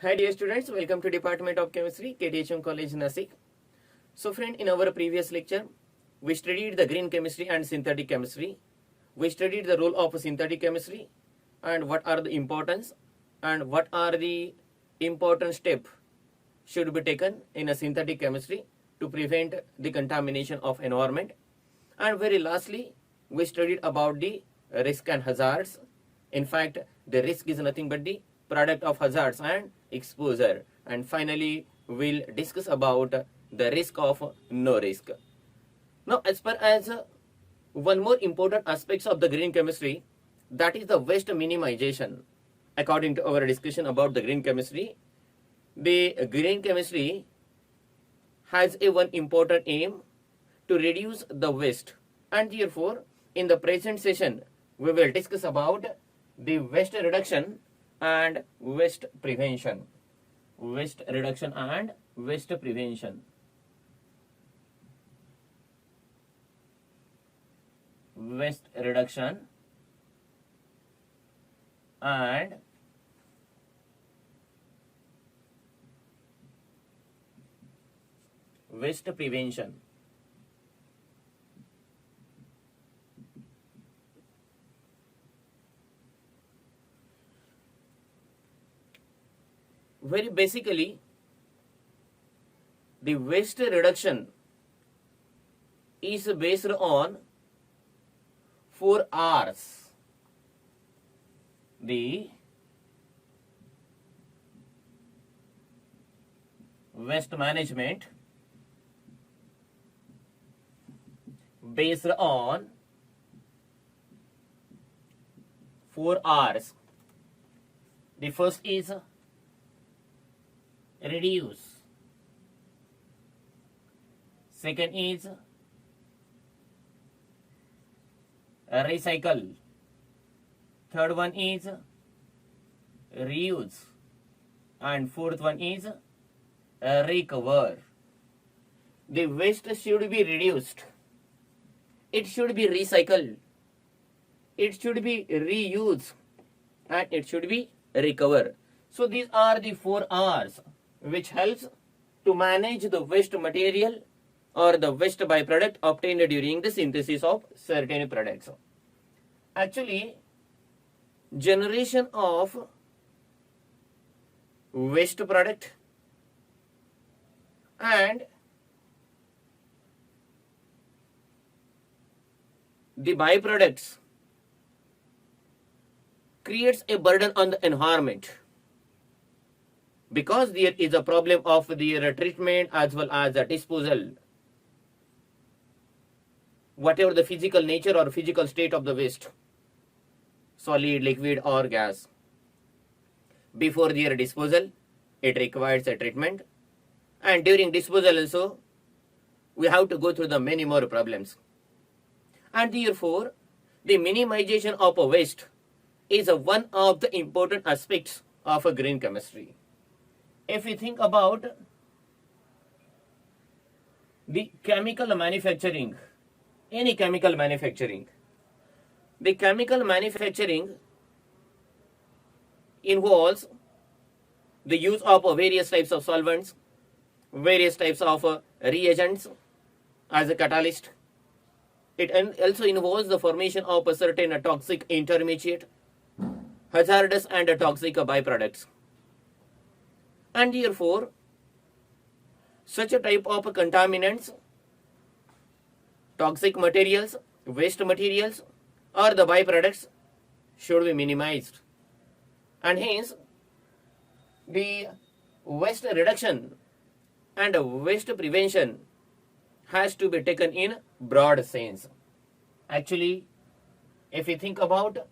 Hi dear students, welcome to Department of Chemistry, KTHM College, Nasik. So friend, in our previous lecture, we studied the green chemistry and synthetic chemistry. We studied the role of synthetic chemistry and what are the importance and what are the important steps should be taken in a synthetic chemistry to prevent the contamination of environment. And very lastly, we studied about the risk and hazards. In fact, the risk is nothing but the product of hazards and exposure. And finally, we'll discuss about the risk of no risk. Now, as far as one more important aspects of the green chemistry, that is the waste minimization. According to our discussion about the green chemistry, the green chemistry has a one important aim to reduce the waste, and therefore in the present session we will discuss about the waste reduction and waste prevention. Waste reduction and waste prevention. Waste reduction and waste prevention. Very basically, the waste reduction is based on 4 R's. The waste management based on 4 R's. The first is reduce. Second is recycle. Third one is reuse. And fourth one is recover. The waste should be reduced. It should be recycled. It should be reused. And it should be recover. So these are the 4 R's which helps to manage the waste material or the waste byproduct obtained during the synthesis of certain products. Actually, generation of waste product and the byproducts creates a burden on the environment, because there is a problem of their treatment as well as the disposal, whatever the physical nature or physical state of the waste, solid, liquid or gas. Before their disposal, it requires a treatment, and during disposal also, we have to go through the many more problems. And therefore, the minimization of a waste is one of the important aspects of a green chemistry. If we think about the chemical manufacturing, any chemical manufacturing, the chemical manufacturing involves the use of various types of solvents, various types of reagents as a catalyst. It also involves the formation of a certain toxic intermediate, hazardous and toxic byproducts. And therefore, such a type of contaminants, toxic materials, waste materials or the byproducts should be minimized. And hence, the waste reduction and waste prevention has to be taken in broad sense. Actually, if we think about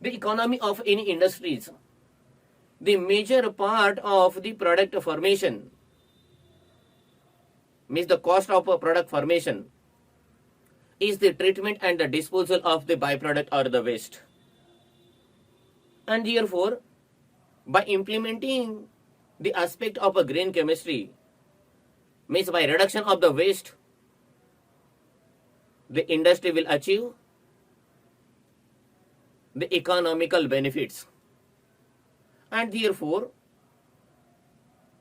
the economy of any industries, the major part of the product formation means the cost of a product formation is the treatment and the disposal of the byproduct or the waste. And therefore, by implementing the aspect of a green chemistry, means by reduction of the waste, the industry will achieve the economical benefits, and therefore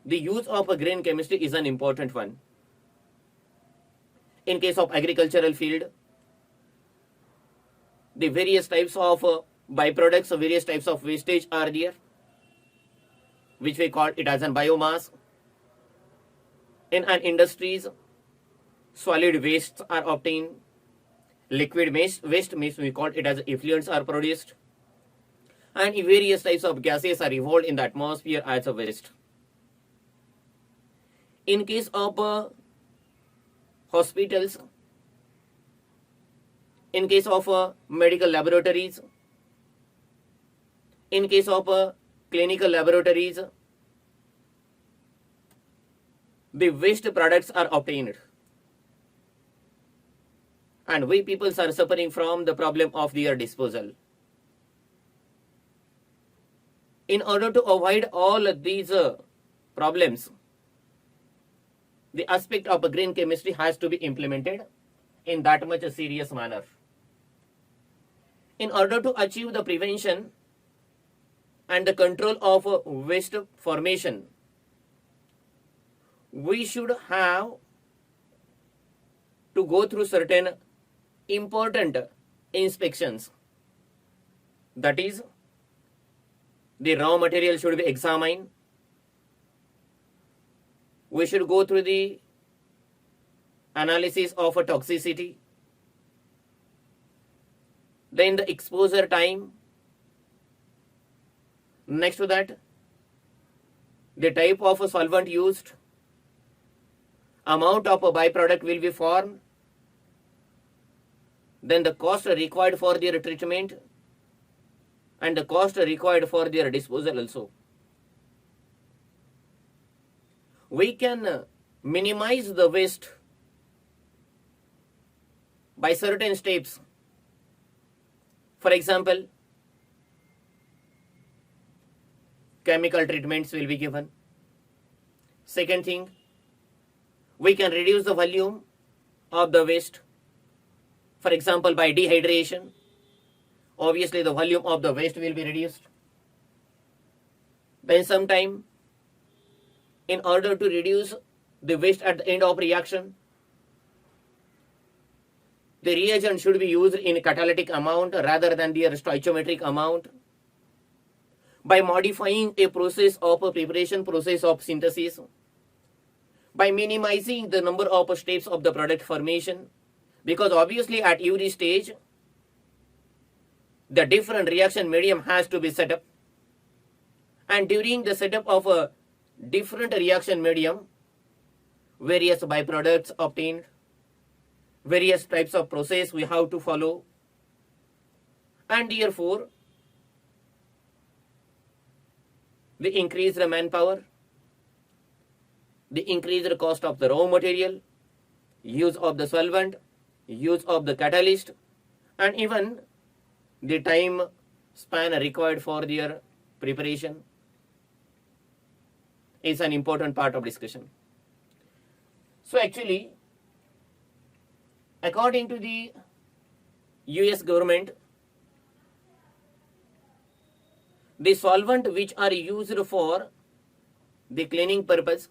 the use of a green chemistry is an important one. In case of agricultural field, the various types of byproducts, various types of wastage are there, which we call it as an biomass. In an industries, solid wastes are obtained. Liquid waste means we call it as effluents are produced. And various types of gases are evolved in the atmosphere as a waste. In case of hospitals, in case of medical laboratories, in case of clinical laboratories, the waste products are obtained. And we people are suffering from the problem of their disposal. In order to avoid all of these problems, the aspect of a green chemistry has to be implemented in that much a serious manner. In order to achieve the prevention and the control of waste formation, we should have to go through certain important inspections. That is, the raw material should be examined. We should go through the analysis of a toxicity. Then the exposure time. Next to that, the type of a solvent used, amount of a byproduct will be formed, then the cost required for their treatment, and the cost required for their disposal also. We can minimize the waste by certain steps. For example, chemical treatments will be given. Second thing, we can reduce the volume of the waste. For example, by dehydration, obviously the volume of the waste will be reduced. Then sometime, in order to reduce the waste at the end of reaction, the reagent should be used in catalytic amount rather than their stoichiometric amount. By modifying a process of a preparation process of synthesis, by minimizing the number of steps of the product formation, because obviously at every stage, the different reaction medium has to be set up. And during the setup of a different reaction medium, various byproducts obtained, various types of process we have to follow, and therefore the increased manpower, the increased cost of the raw material, use of the solvent, use of the catalyst, and even the time span required for their preparation is an important part of discussion. So actually, according to the US government, the solvent which are used for the cleaning purpose,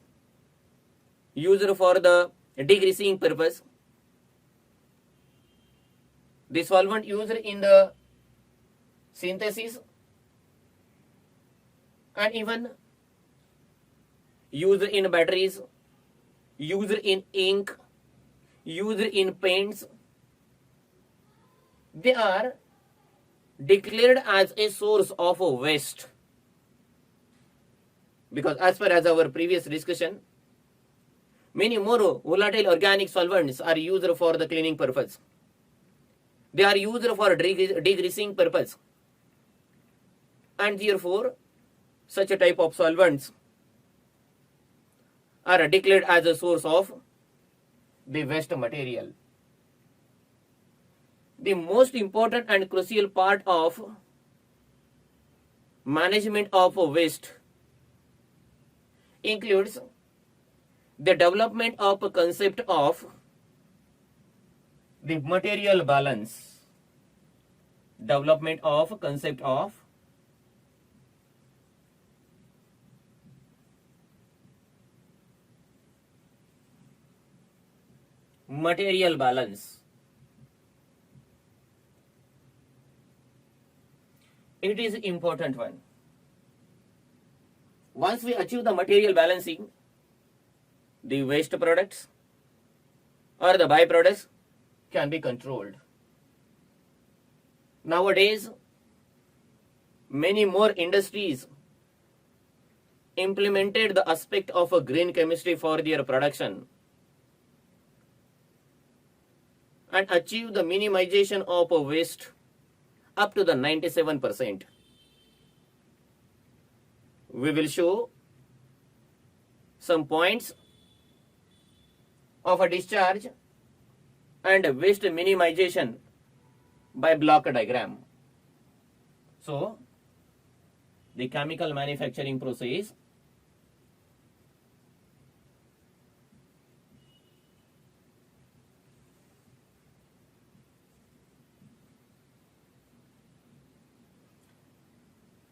used for the degreasing purpose, the solvent used in the synthesis, and even used in batteries, used in ink, used in paints, they are declared as a source of waste. Because as per as our previous discussion, many more volatile organic solvents are used for the cleaning purpose. They are used for degreasing purpose. And therefore, such a type of solvents are declared as a source of the waste material. The most important and crucial part of management of waste includes the development of a concept of the material balance. Development of concept of material balance. It is important one. Once we achieve the material balancing, the waste products or the byproducts can be controlled. Nowadays, many more industries implemented the aspect of a green chemistry for their production and achieve the minimization of a waste up to the 97%. We will show some points of a discharge and waste minimization by block diagram. So, the chemical manufacturing process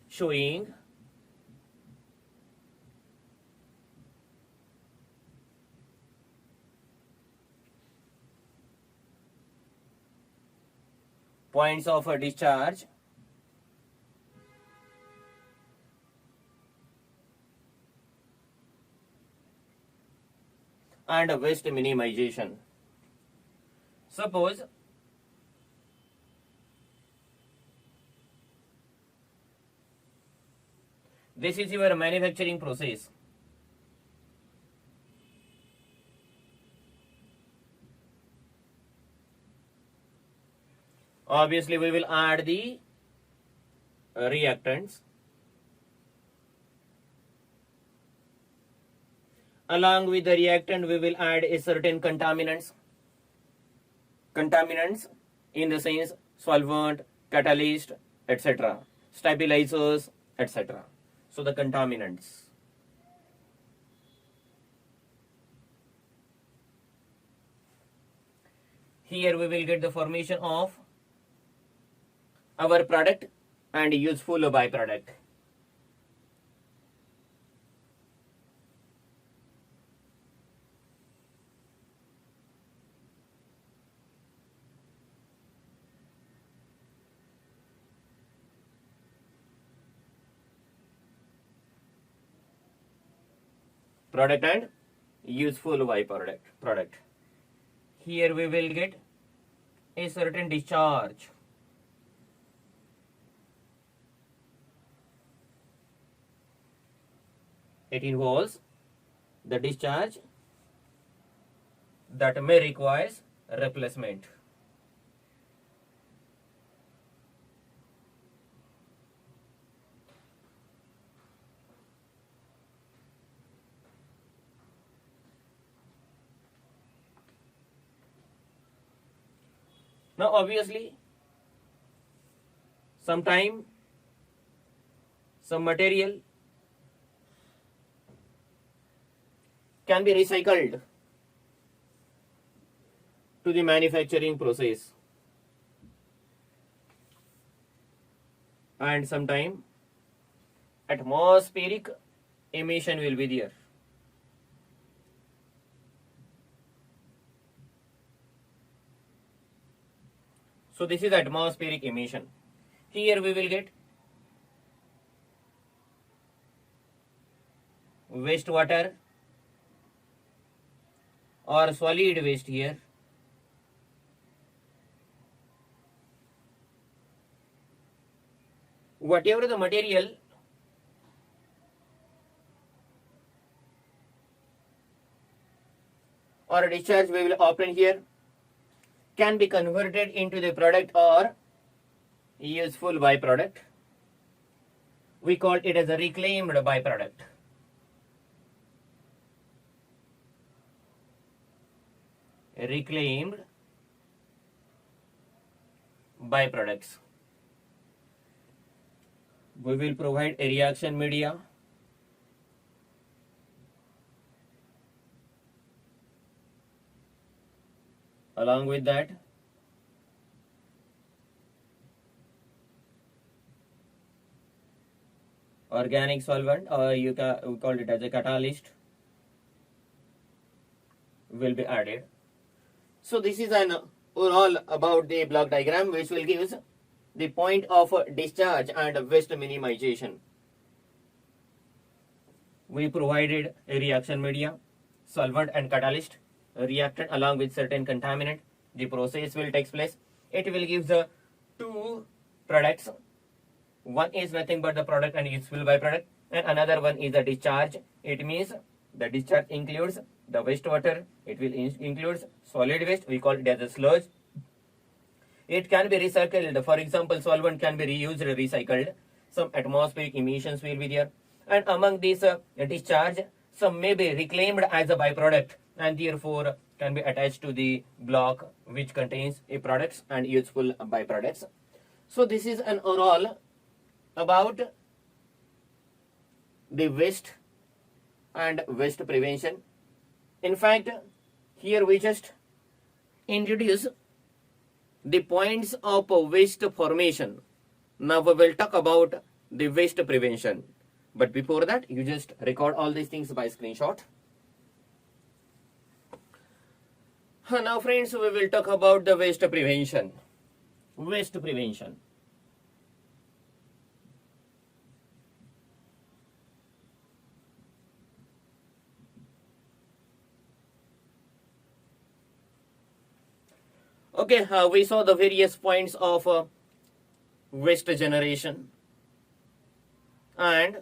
showing points of a discharge and waste minimization. Suppose this is your manufacturing process. Obviously, we will add the reactants. Along with the reactant, we will add a certain contaminants. Contaminants in the sense solvent, catalyst, etc. Stabilizers, etc. So the contaminants. Here we will get the formation of our product and useful byproduct. Product and useful product. Here we will get a certain discharge. It involves the discharge that may require replacement. Now obviously, sometime some material can be recycled to the manufacturing process, and sometime atmospheric emission will be there. So this is atmospheric emission. Here we will get wastewater or solid waste here. Whatever the material or discharge we will obtain here can be converted into the product or useful byproduct. We call it as a reclaimed byproduct. Reclaimed byproducts. We will provide a reaction media. Along with that, organic solvent, or we call it as a catalyst, will be added. So this is an overall about the block diagram which will give the point of discharge and waste minimization. We provided a reaction media, solvent and catalyst, a reactant along with certain contaminant. The process will take place. It will give the two products. One is nothing but the product and useful byproduct, and another one is the discharge. It means the discharge includes the wastewater. It will includes solid waste. We call it as a sludge. It can be recycled. For example, solvent can be reused, recycled. Some atmospheric emissions will be there. And among these discharge, some may be reclaimed as a byproduct and therefore can be attached to the block which contains a products and useful byproducts. So this is an overall about the waste and waste prevention. In fact, here we just introduce the points of waste formation. Now we will talk about the waste prevention. But before that, you just record all these things by screenshot. Now friends, we will talk about the waste prevention. Waste prevention. Okay, we saw the various points of waste generation and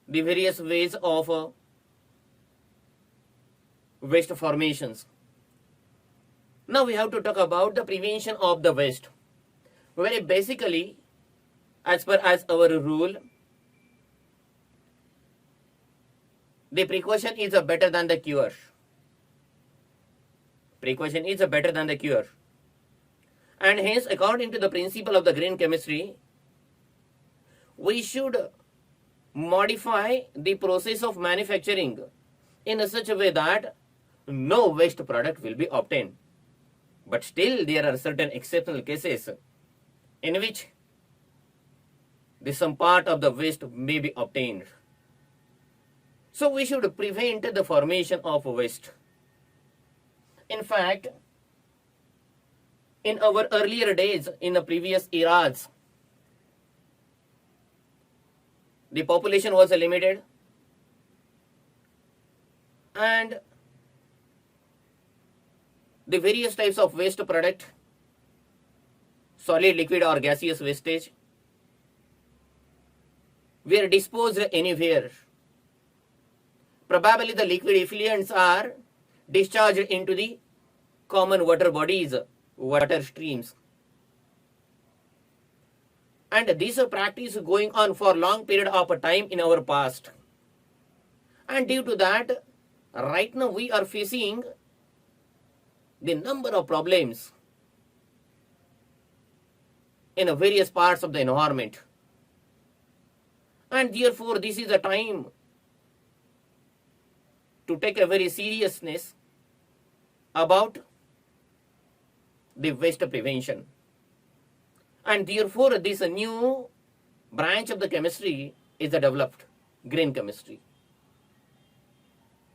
the various ways of waste formations. Now we have to talk about the prevention of the waste. Very basically, as per as our rule, the precaution is better than the cure. Precaution is better than the cure. And hence, according to the principle of the green chemistry, we should modify the process of manufacturing in such a way that no waste product will be obtained. But still, there are certain exceptional cases in which some part of the waste may be obtained. So we should prevent the formation of waste. In fact, in our earlier days, in the previous eras, the population was limited and the various types of waste product, solid, liquid or gaseous wastage, were disposed anywhere. Probably the liquid effluents are discharged into the common water bodies, water streams. And this practice going on for long period of time in our past. And due to that, right now we are facing the number of problems in various parts of the environment. And therefore, this is a time to take a very seriousness about the waste prevention. And therefore, this new branch of the chemistry is developed, green chemistry.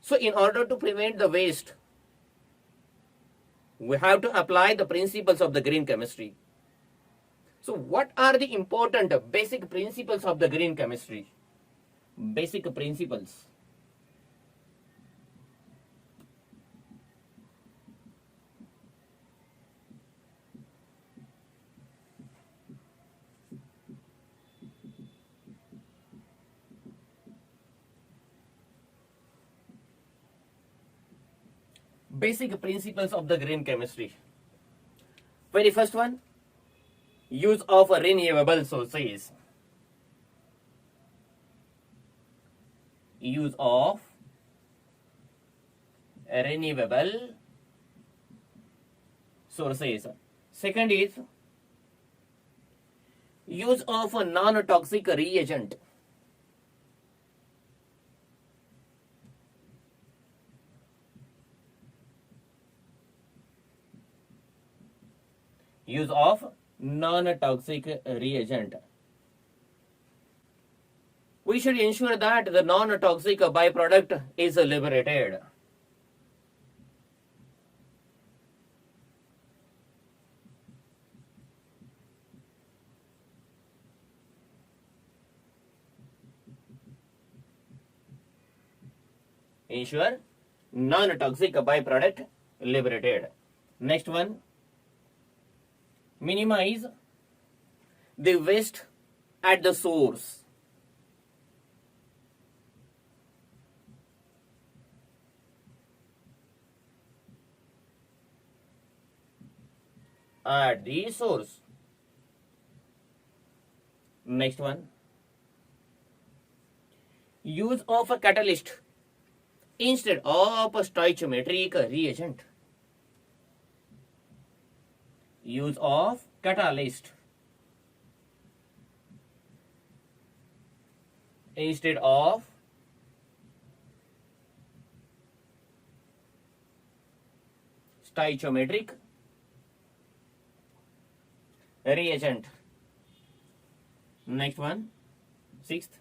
So, in order to prevent the waste, we have to apply the principles of the green chemistry. So, what are the important basic principles of the green chemistry? Basic principles. Basic principles of the green chemistry. Very first one, use of renewable sources. Use of renewable sources. Second is use of a non-toxic reagent. Use of non-toxic reagent. We should ensure that the non-toxic byproduct is liberated. ensure non-toxic byproduct liberated. Next one, minimize the waste at the source. At the source. Next one, use of a catalyst instead of a stoichiometric reagent. Use of catalyst instead of stoichiometric reagent. Next one, sixth,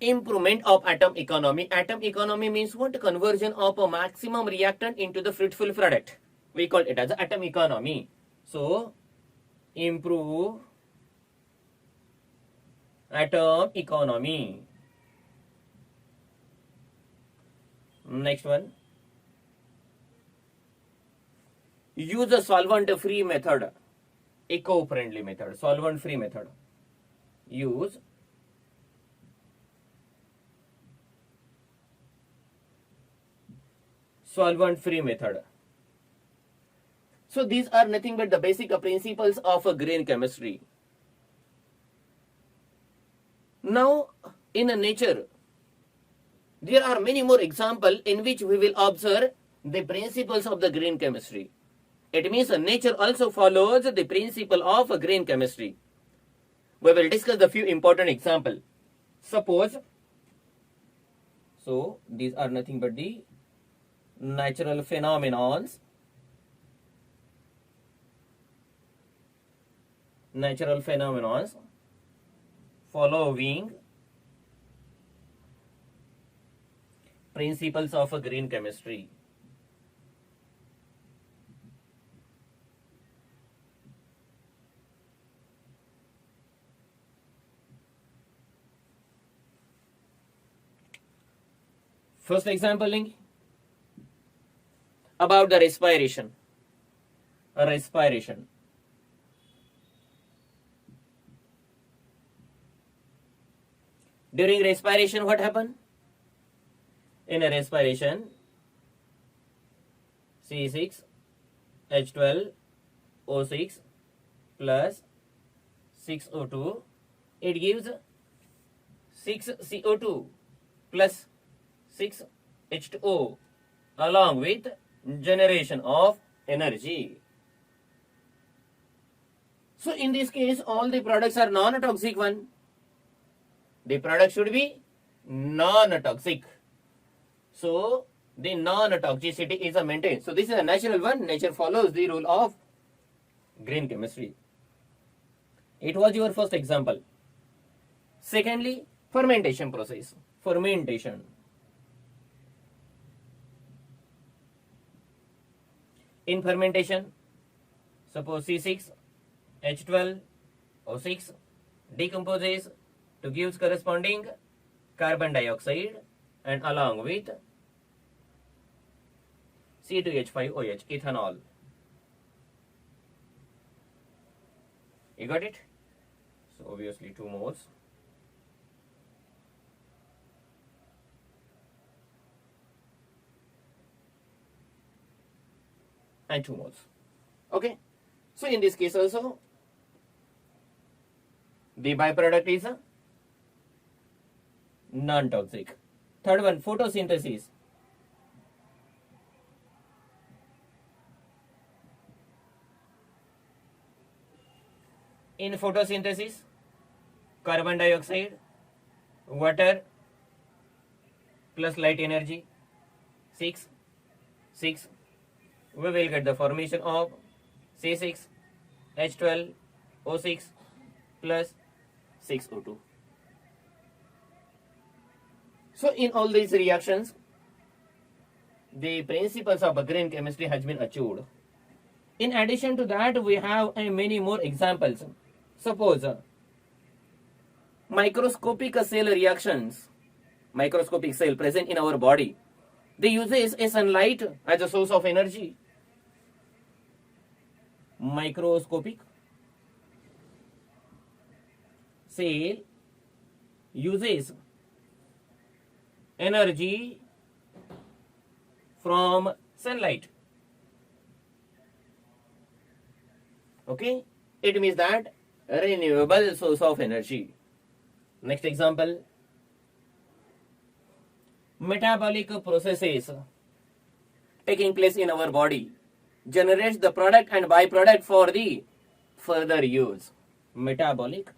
improvement of atom economy. Atom economy means what? Conversion of a maximum reactant into the fruitful product. We call it as atom economy. So, improve atom economy. Next one, use a solvent-free method, eco-friendly method, solvent-free method. Use solvent-free method. So these are nothing but the basic principles of a green chemistry. Now, in nature, there are many more examples in which we will observe the principles of the green chemistry. It means nature also follows the principle of green chemistry. We will discuss the few important examples. Suppose, so these are nothing but the natural phenomenons. Natural phenomenons following principles of a green chemistry. First example about the respiration. Respiration. During respiration, what happened? In a respiration, C6H12O6 plus 6O2, it gives 6CO2 plus 6H2O along with generation of energy. So in this case, all the products are non-toxic one. The product should be non-toxic. So the non-toxicity is maintained. So this is a natural one. Nature follows the rule of green chemistry. It was your first example. Secondly, fermentation process. Fermentation. In fermentation, suppose C6H12O6 decomposes to give corresponding carbon dioxide and along with C2H5OH, ethanol. You got it? So obviously 2 moles. And 2 moles. Okay. So in this case also, the byproduct is a non-toxic. Third one, photosynthesis. In photosynthesis, carbon dioxide, water plus light energy, 6, we will get the formation of C6H12O6 plus 6O2. So in all these reactions, the principles of green chemistry has been achieved. In addition to that, we have many more examples. Suppose microscopic cell reactions microscopic cell present in our body, they uses a sunlight as a source of energy. Microscopic cell uses energy from sunlight. Okay, it means that renewable source of energy. Next example, metabolic processes taking place in our body generates the product and byproduct for the further use. Metabolic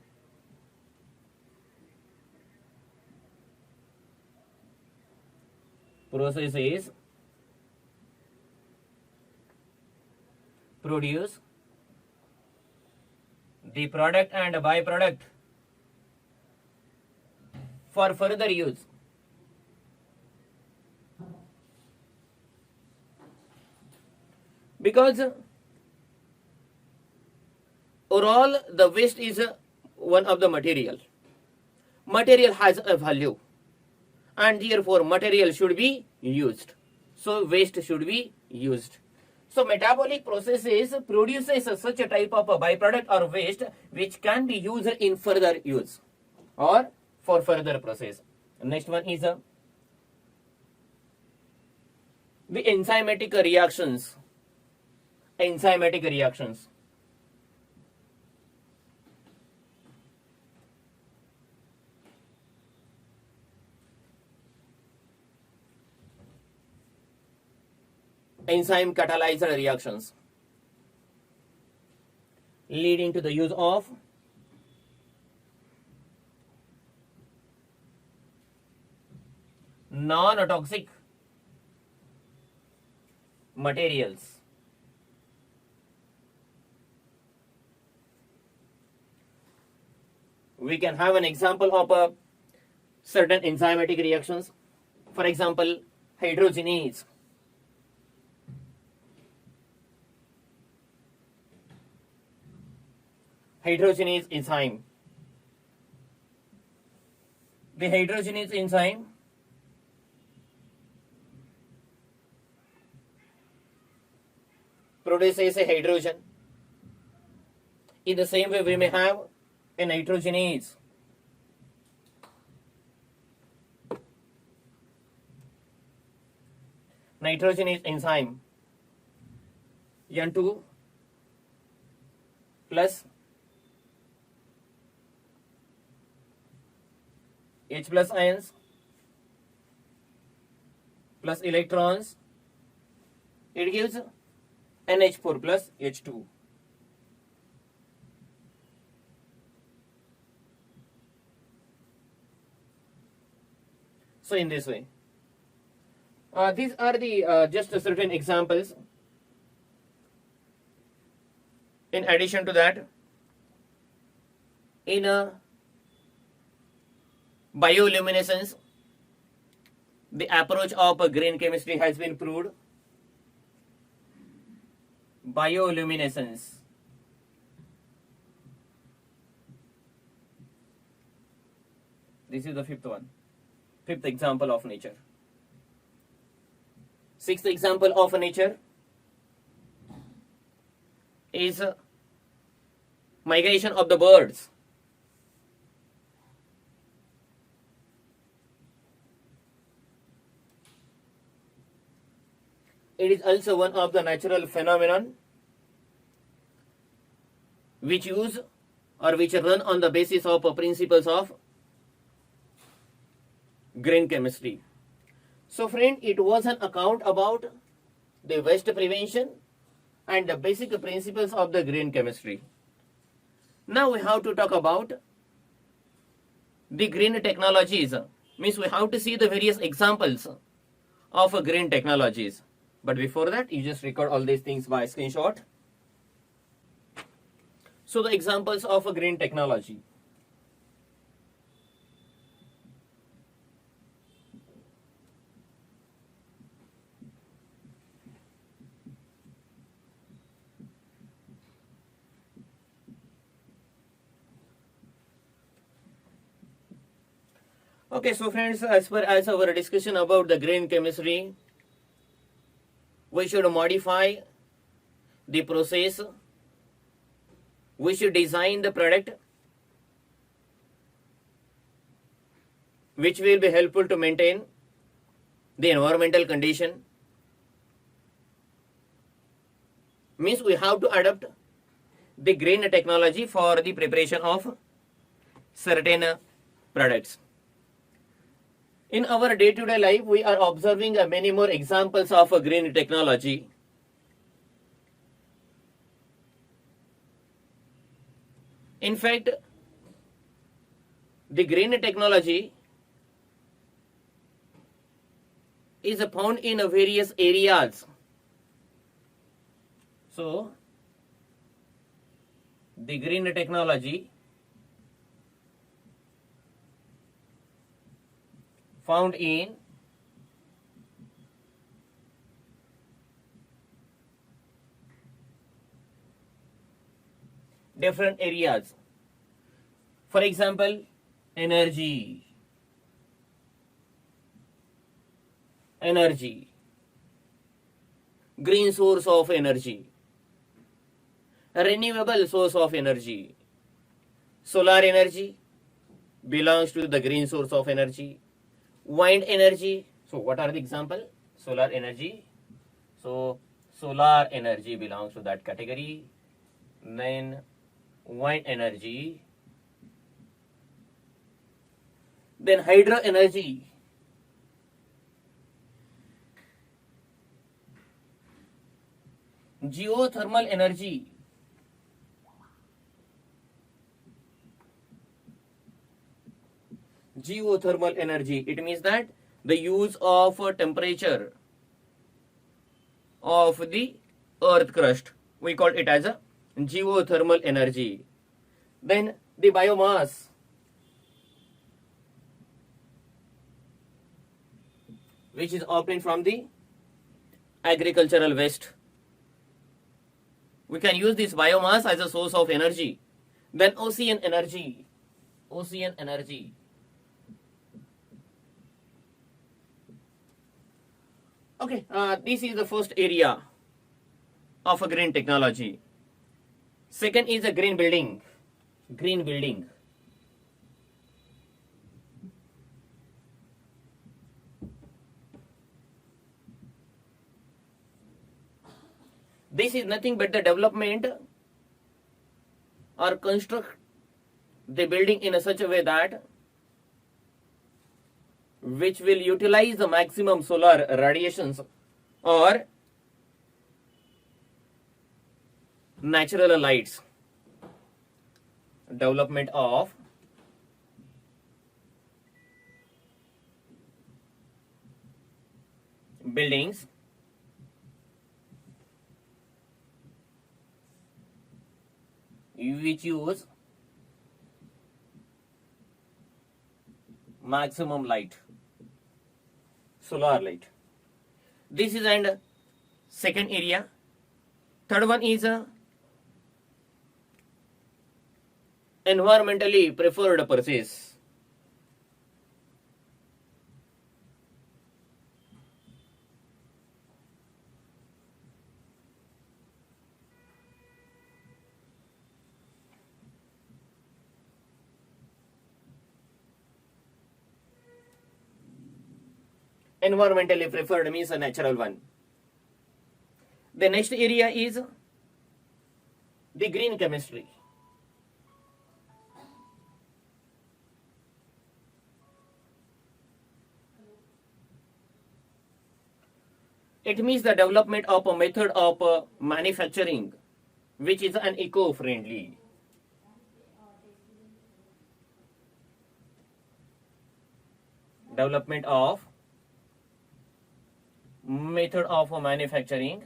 processes produce the product and byproduct for further use. Because overall the waste is one of the material. Material has a value and therefore material should be used. So waste should be used. So metabolic processes produces such a type of a byproduct or waste which can be used in further use or for further process. Next one is the enzymatic reactions. Enzymatic reactions. Enzyme catalyzed reactions leading to the use of non-toxic materials. We can have an example of a certain enzymatic reactions. For example, hydrogenase. Hydrogenase enzyme. The hydrogenase enzyme produces a hydrogen. In the same way, we may have a nitrogenase. Nitrogenase enzyme N2 plus H plus ions plus electrons, it gives NH4 plus H2. So in this way, these are the just certain examples. In addition to that, in bioluminescence, the approach of green chemistry has been proved. Bioluminescence. This is the fifth one. Fifth example of nature. Sixth example of nature is migration of the birds. It is also one of the natural phenomenon which use or which run on the basis of principles of green chemistry. So friend, it was an account about the waste prevention and the basic principles of the green chemistry. Now we have to talk about the green technologies. Means we have to see the various examples of green technologies. But before that, you just record all these things by screenshot. So the examples of a green technology. Okay, so friends, as per as our discussion about the green chemistry, we should modify the process, we should design the product which will be helpful to maintain the environmental condition. Means we have to adopt the green technology for the preparation of certain products. In our day-to-day life, we are observing many more examples of green technology. In fact, the green technology is found in various areas. So, the green technology found in different areas. For example, energy, green source of energy, renewable source of energy. Solar energy belongs to the green source of energy. Wind energy, so what are the example? Solar energy, so solar energy belongs to that category. Then wind energy, then hydro energy, geothermal energy, it means that the use of temperature of the earth crust, we call it as a geothermal energy. Then the biomass, which is obtained from the agricultural waste. We can use this biomass as a source of energy. Then ocean energy. Okay, this is the first area of a green technology. Second is a green building. This is nothing but the development or construct the building in such a way that which will utilize the maximum solar radiations or natural lights. Development of buildings which use maximum light, solar light. This is and second area. Third one is environmentally preferred purchase. Environmentally preferred means a natural one. The next area is the green chemistry. It means the development of a method of manufacturing which is an eco-friendly. Development of method of manufacturing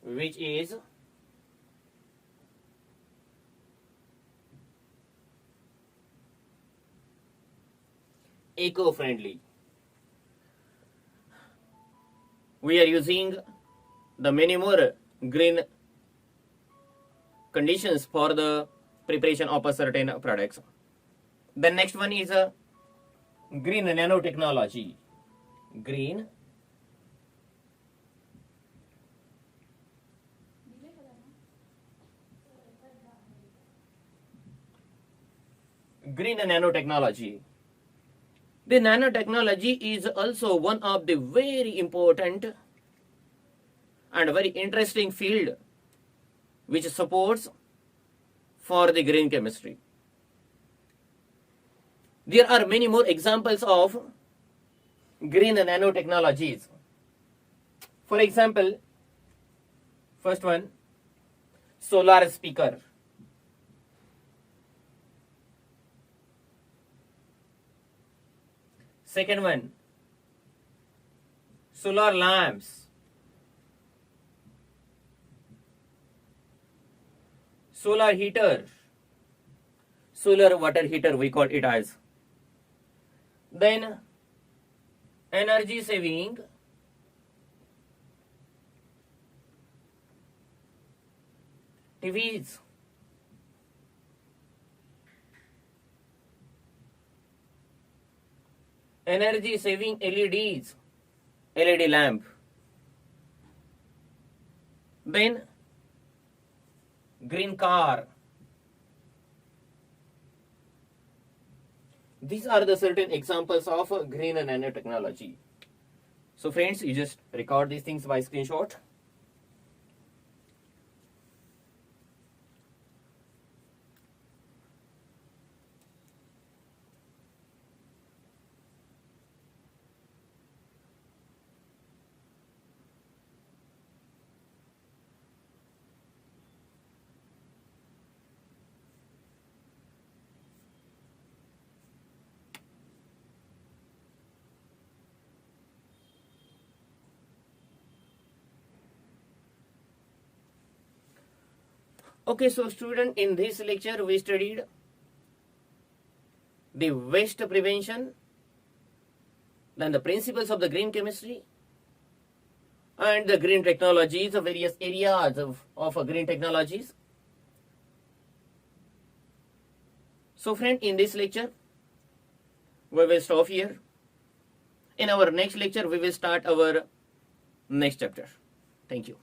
which is eco-friendly. We are using the many more green conditions for the preparation of a certain products. The next one is a green nanotechnology. Green nanotechnology. The nanotechnology is also one of the very important and very interesting field which supports for the green chemistry. There are many more examples of green nanotechnologies. For example, first one, solar speaker. Second one, solar lamps. Solar heater. Solar water heater we call it as. Then energy saving TVs. Energy saving LEDs, LED lamp. Then green car. These are the certain examples of green nanotechnology. So friends, you just record these things by screenshot. Okay, so student, in this lecture we studied the waste prevention, then the principles of the green chemistry, and the green technologies, the various areas of green technologies. So friend, in this lecture we will stop here. In our next lecture we will start our next chapter. Thank you.